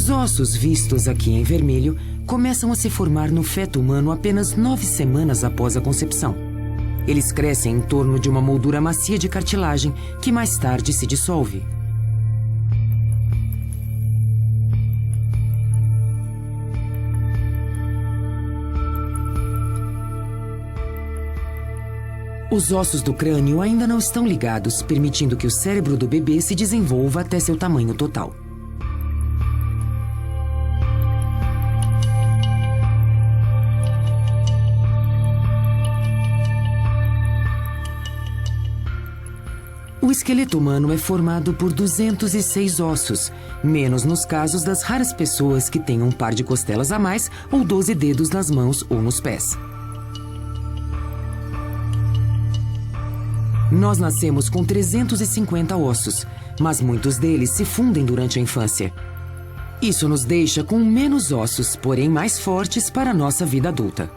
Os ossos vistos aqui em vermelho começam a se formar no feto humano apenas 9 semanas após a concepção. Eles crescem em torno de uma moldura macia de cartilagem que mais tarde se dissolve. Os ossos do crânio ainda não estão ligados, permitindo que o cérebro do bebê se desenvolva até seu tamanho total. O esqueleto humano é formado por 206 ossos, menos nos casos das raras pessoas que têm um par de costelas a mais ou 12 dedos nas mãos ou nos pés. Nós nascemos com 350 ossos, mas muitos deles se fundem durante a infância. Isso nos deixa com menos ossos, porém mais fortes para a nossa vida adulta.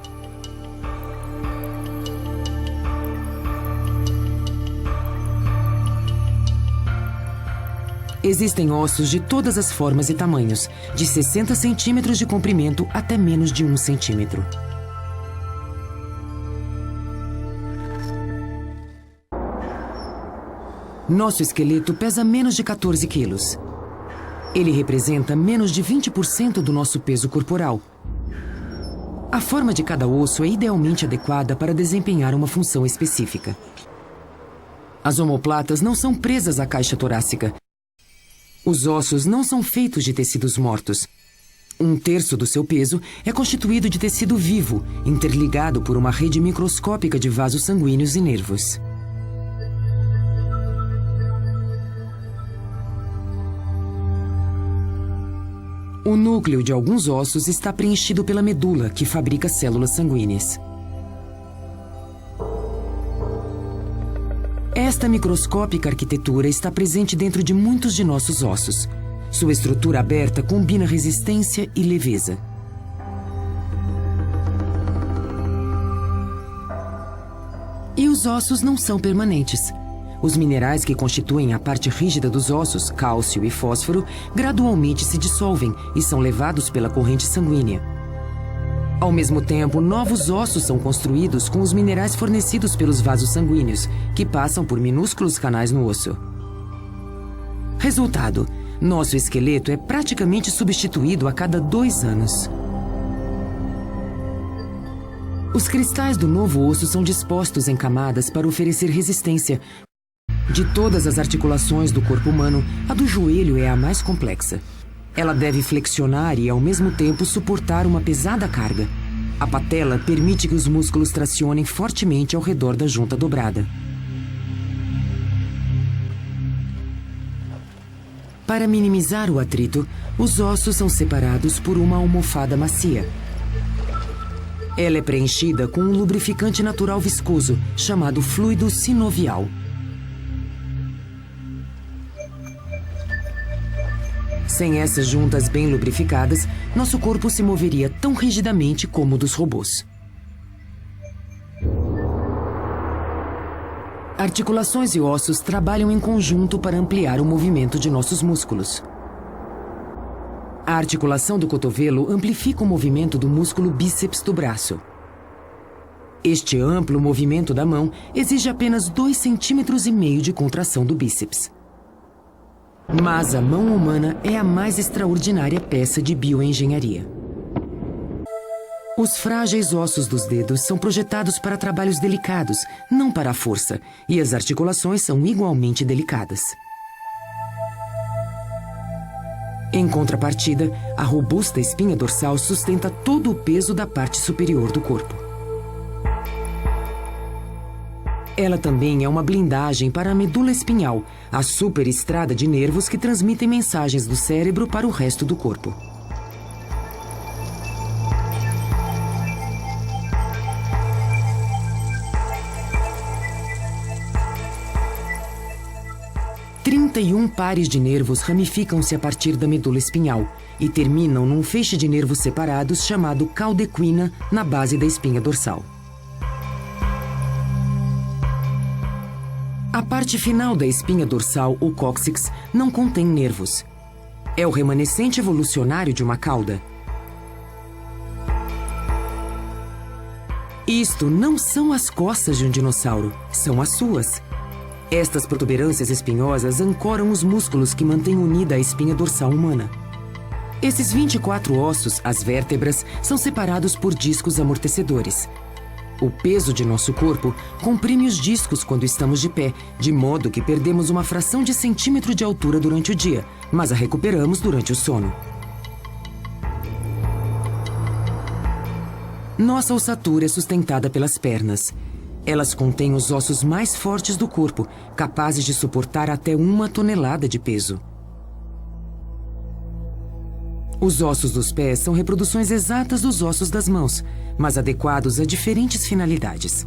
Existem ossos de todas as formas e tamanhos, de 60 centímetros de comprimento até menos de 1 centímetro. Nosso esqueleto pesa menos de 14 quilos. Ele representa menos de 20% do nosso peso corporal. A forma de cada osso é idealmente adequada para desempenhar uma função específica. As omoplatas não são presas à caixa torácica. Os ossos não são feitos de tecidos mortos. 1/3 do seu peso é constituído de tecido vivo, interligado por uma rede microscópica de vasos sanguíneos e nervos. O núcleo de alguns ossos está preenchido pela medula, que fabrica células sanguíneas. Esta microscópica arquitetura está presente dentro de muitos de nossos ossos. Sua estrutura aberta combina resistência e leveza. E os ossos não são permanentes. Os minerais que constituem a parte rígida dos ossos, cálcio e fósforo, gradualmente se dissolvem e são levados pela corrente sanguínea. Ao mesmo tempo, novos ossos são construídos com os minerais fornecidos pelos vasos sanguíneos, que passam por minúsculos canais no osso. Resultado: nosso esqueleto é praticamente substituído a cada 2 anos. Os cristais do novo osso são dispostos em camadas para oferecer resistência. De todas as articulações do corpo humano, a do joelho é a mais complexa. Ela deve flexionar e, ao mesmo tempo, suportar uma pesada carga. A patela permite que os músculos tracionem fortemente ao redor da junta dobrada. Para minimizar o atrito, os ossos são separados por uma almofada macia. Ela é preenchida com um lubrificante natural viscoso, chamado fluido sinovial. Sem essas juntas bem lubrificadas, nosso corpo se moveria tão rigidamente como o dos robôs. Articulações e ossos trabalham em conjunto para ampliar o movimento de nossos músculos. A articulação do cotovelo amplifica o movimento do músculo bíceps do braço. Este amplo movimento da mão exige apenas 2,5 centímetros de contração do bíceps. Mas a mão humana é a mais extraordinária peça de bioengenharia. Os frágeis ossos dos dedos são projetados para trabalhos delicados, não para a força, e as articulações são igualmente delicadas. Em contrapartida, a robusta espinha dorsal sustenta todo o peso da parte superior do corpo. Ela também é uma blindagem para a medula espinhal, a superestrada de nervos que transmitem mensagens do cérebro para o resto do corpo. « 31 pares de nervos ramificam-se a partir da medula espinhal e terminam num feixe de nervos separados chamado caudequina na base da espinha dorsal. A parte final da espinha dorsal, o cóccix, não contém nervos. É o remanescente evolucionário de uma cauda. Isto não são as costas de um dinossauro, são as suas. Estas protuberâncias espinhosas ancoram os músculos que mantêm unida a espinha dorsal humana. Esses 24 ossos, as vértebras, são separados por discos amortecedores. O peso de nosso corpo comprime os discos quando estamos de pé, de modo que perdemos uma fração de centímetro de altura durante o dia, mas a recuperamos durante o sono. Nossa ossatura é sustentada pelas pernas. Elas contêm os ossos mais fortes do corpo, capazes de suportar até 1 tonelada de peso. Os ossos dos pés são reproduções exatas dos ossos das mãos, mas adequados a diferentes finalidades.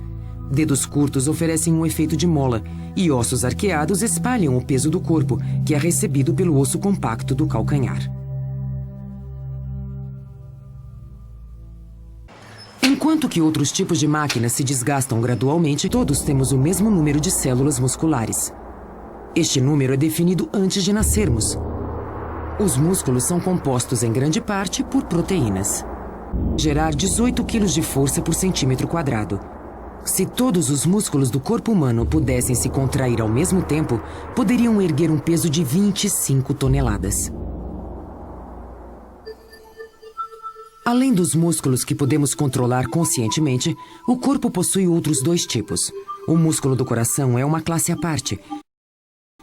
Dedos curtos oferecem um efeito de mola, e ossos arqueados espalham o peso do corpo, que é recebido pelo osso compacto do calcanhar. Enquanto que outros tipos de máquinas se desgastam gradualmente, todos temos o mesmo número de células musculares. Este número é definido antes de nascermos. Os músculos são compostos em grande parte por proteínas. Gerar 18 kg de força por centímetro quadrado. Se todos os músculos do corpo humano pudessem se contrair ao mesmo tempo, poderiam erguer um peso de 25 toneladas. Além dos músculos que podemos controlar conscientemente, o corpo possui outros 2 tipos. O músculo do coração é uma classe à parte.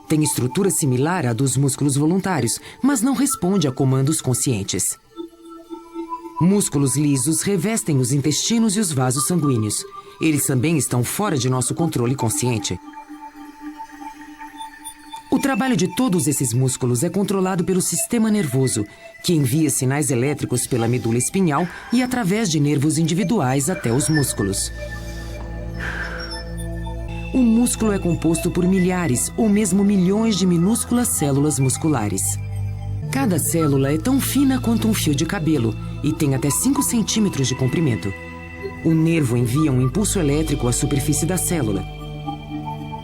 Tem estrutura similar à dos músculos voluntários, mas não responde a comandos conscientes. Músculos lisos revestem os intestinos e os vasos sanguíneos. Eles também estão fora de nosso controle consciente. O trabalho de todos esses músculos é controlado pelo sistema nervoso, que envia sinais elétricos pela medula espinhal e através de nervos individuais até os músculos. O músculo é composto por milhares ou mesmo milhões de minúsculas células musculares. Cada célula é tão fina quanto um fio de cabelo e tem até 5 centímetros de comprimento. O nervo envia um impulso elétrico à superfície da célula.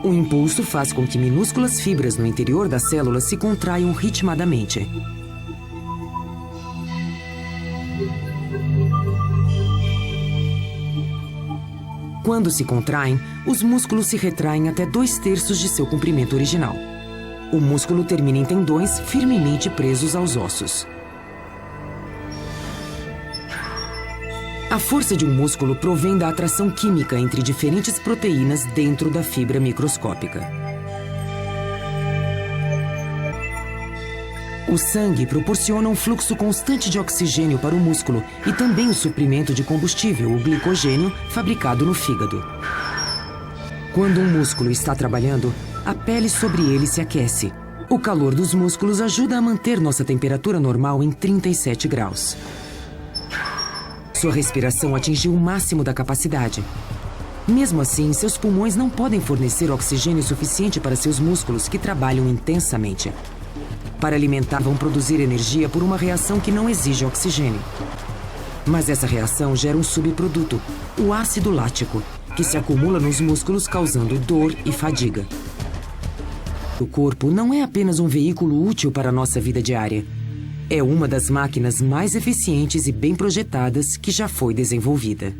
O impulso faz com que minúsculas fibras no interior da célula se contraiam ritmadamente. Quando se contraem, os músculos se retraem até 2/3 de seu comprimento original. O músculo termina em tendões firmemente presos aos ossos. A força de um músculo provém da atração química entre diferentes proteínas dentro da fibra microscópica. O sangue proporciona um fluxo constante de oxigênio para o músculo e também o suprimento de combustível, o glicogênio, fabricado no fígado. Quando um músculo está trabalhando, a pele sobre ele se aquece. O calor dos músculos ajuda a manter nossa temperatura normal em 37 graus. Sua respiração atingiu o máximo da capacidade. Mesmo assim, seus pulmões não podem fornecer oxigênio suficiente para seus músculos, que trabalham intensamente. Para alimentar, vão produzir energia por uma reação que não exige oxigênio. Mas essa reação gera um subproduto, o ácido lático, que se acumula nos músculos causando dor e fadiga. O corpo não é apenas um veículo útil para a nossa vida diária. É uma das máquinas mais eficientes e bem projetadas que já foi desenvolvida.